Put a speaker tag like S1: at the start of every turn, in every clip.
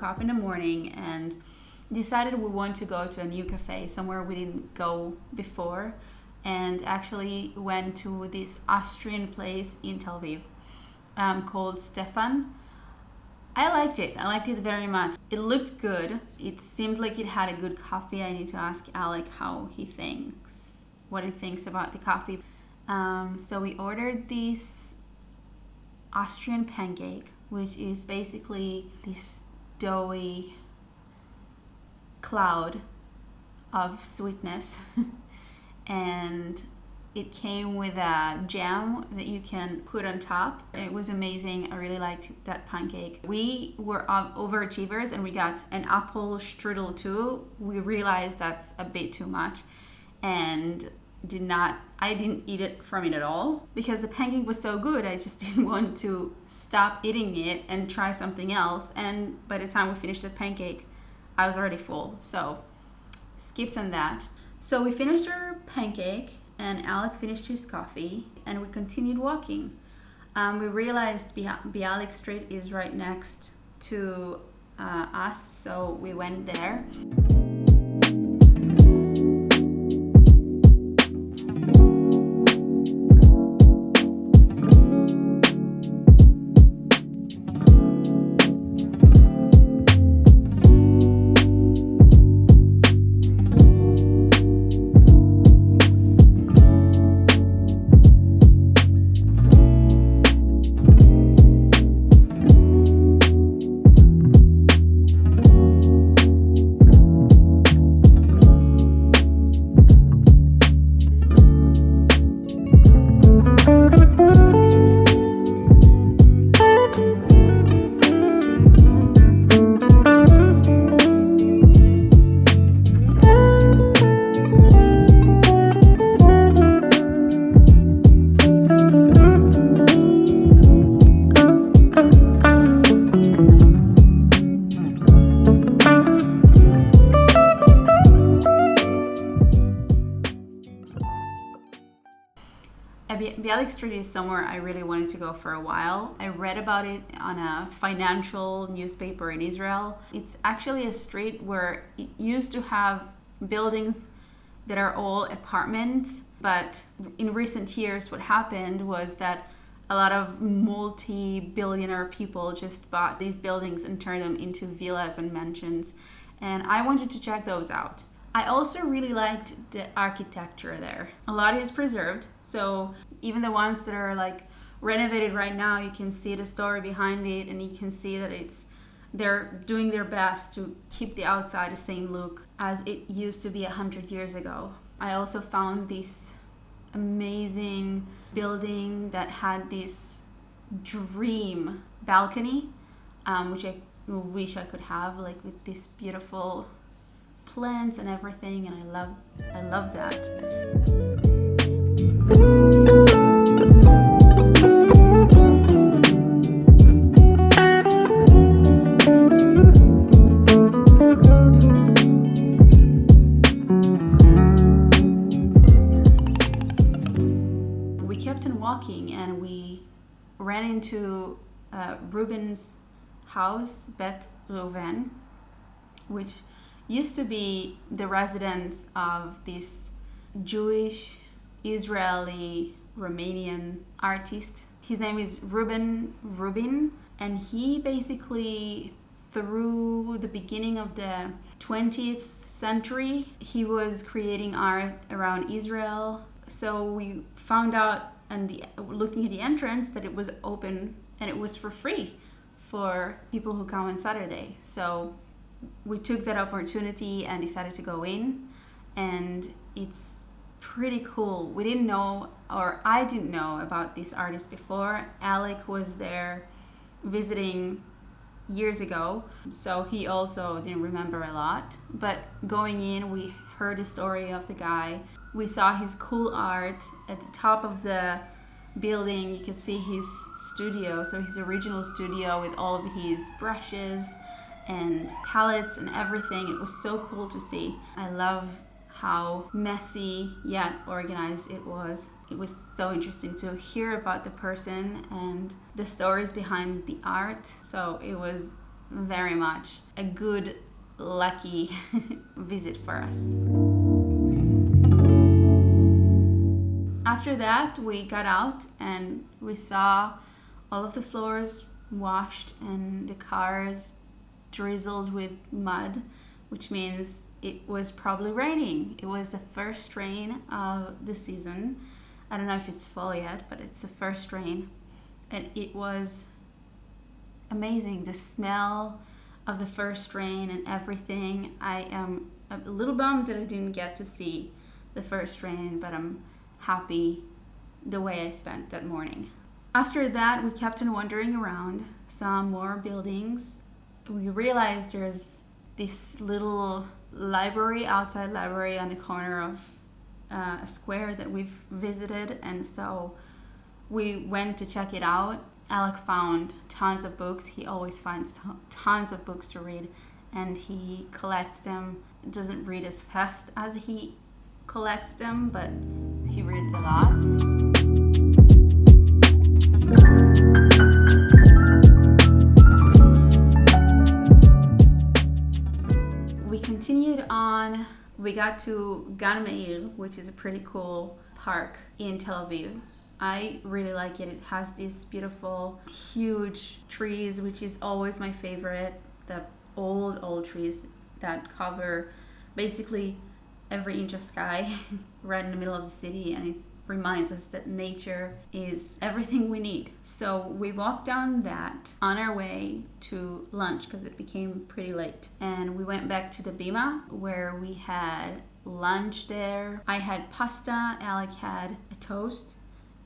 S1: up in the morning and decided we want to go to a new cafe, somewhere we didn't go before, and actually went to this Austrian place in Tel Aviv called Stefan. I liked it. I liked it very much. It looked good. It seemed like it had a good coffee. I need to ask Alec what he thinks about the coffee. So we ordered this Austrian pancake, which is basically this doughy cloud of sweetness. And it came with a jam that you can put on top. It was amazing. I really liked that pancake. We were overachievers and we got an apple strudel too. We realized that's a bit too much and I didn't eat it from it at all because the pancake was so good. I just didn't want to stop eating it and try something else. And by the time we finished the pancake, I was already full. So skipped on that. So we finished our pancake and Alec finished his coffee and we continued walking. We realized Bialik Street is right next to us, so we went there. Bialik Street is somewhere I really wanted to go for a while. I read about it on a financial newspaper in Israel. It's actually a street where it used to have buildings that are all apartments, but in recent years what happened was that a lot of multi-billionaire people just bought these buildings and turned them into villas and mansions, and I wanted to check those out. I also really liked the architecture there. A lot is preserved, so even the ones that are like renovated right now, you can see the story behind it, and you can see that they're doing their best to keep the outside the same look as it used to be 100 years ago. I also found this amazing building that had this dream balcony, which I wish I could have, like with this beautiful plants and everything, and I love that. We kept on walking and we ran into Reuben's house, Bet Reuven, which used to be the residence of this Jewish, Israeli, Romanian artist. His name is Reuben Rubin, and he basically, through the beginning of the 20th century, he was creating art around Israel. So we found out, and looking at the entrance, that it was open and it was for free for people who come on Saturday. So we took that opportunity and decided to go in, and it's pretty cool. We didn't know, or I didn't know about this artist before. Alec was there visiting years ago, so he also didn't remember a lot. But going in, we heard the story of the guy. We saw his cool art at the top of the building. You can see his studio, so his original studio with all of his brushes and palettes and everything. It was so cool to see. I love how messy yet organized it was. It was so interesting to hear about the person and the stories behind the art. So it was very much a good, lucky visit for us. After that, we got out and we saw all of the floors washed and the cars drizzled with mud, which means it was probably raining. It was the first rain of the season. I don't know if it's fall yet, but it's the first rain. And it was amazing. The smell of the first rain and everything. I am a little bummed that I didn't get to see the first rain, but I'm happy the way I spent that morning. After that, we kept on wandering around, saw more buildings. We realized there's this little outside library on the corner of a square that we've visited, and so we went to check it out. Alec found tons of books. He always finds tons of books to read, and he collects them. Doesn't read as fast as he collects them, but he reads a lot. We continued on. We got to Gan Meir, which is a pretty cool park in Tel Aviv. I really like it. It has these beautiful, huge trees, which is always my favorite. The old trees that cover basically every inch of sky right in the middle of the city, and it reminds us that nature is everything we need. So we walked down that on our way to lunch because it became pretty late, and we went back to the Bima where we had lunch there. I had pasta, Alec had a toast,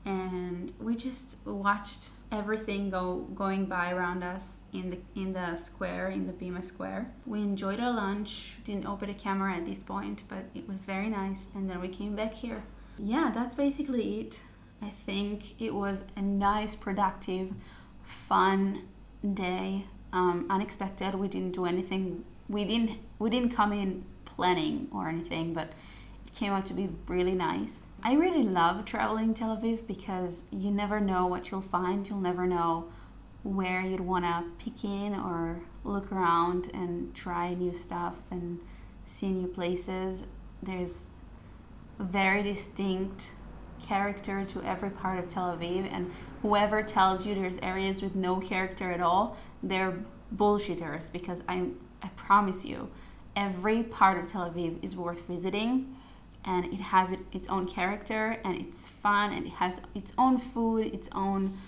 S1: and we just watched everything going by around us in the square, in the Bima Square. We enjoyed our lunch. Didn't open a camera at this point, but it was very nice, and then we came back here. Yeah, that's basically it. I think it was a nice, productive, fun day. Unexpected. We didn't do anything. We didn't come in planning or anything, but it came out to be really nice. I really love traveling Tel Aviv because you never know what you'll find. You'll never know where you'd want to pick in or look around and try new stuff and see new places. There's a very distinct character to every part of Tel Aviv, and whoever tells you there's areas with no character at all, they're bullshitters, because I promise you, every part of Tel Aviv is worth visiting, and it has its own character, and it's fun, and it has its own food, its own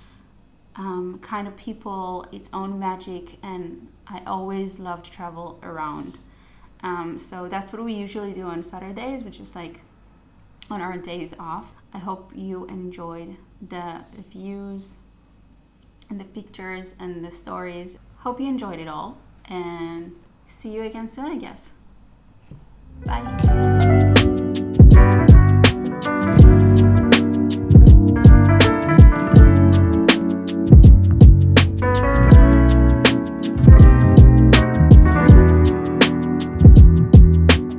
S1: kind of people, its own magic, and I always love to travel around. So that's what we usually do on Saturdays, which is like on our days off. I hope you enjoyed the views and the pictures and the stories. Hope you enjoyed it all, and see you again soon, I guess. Bye.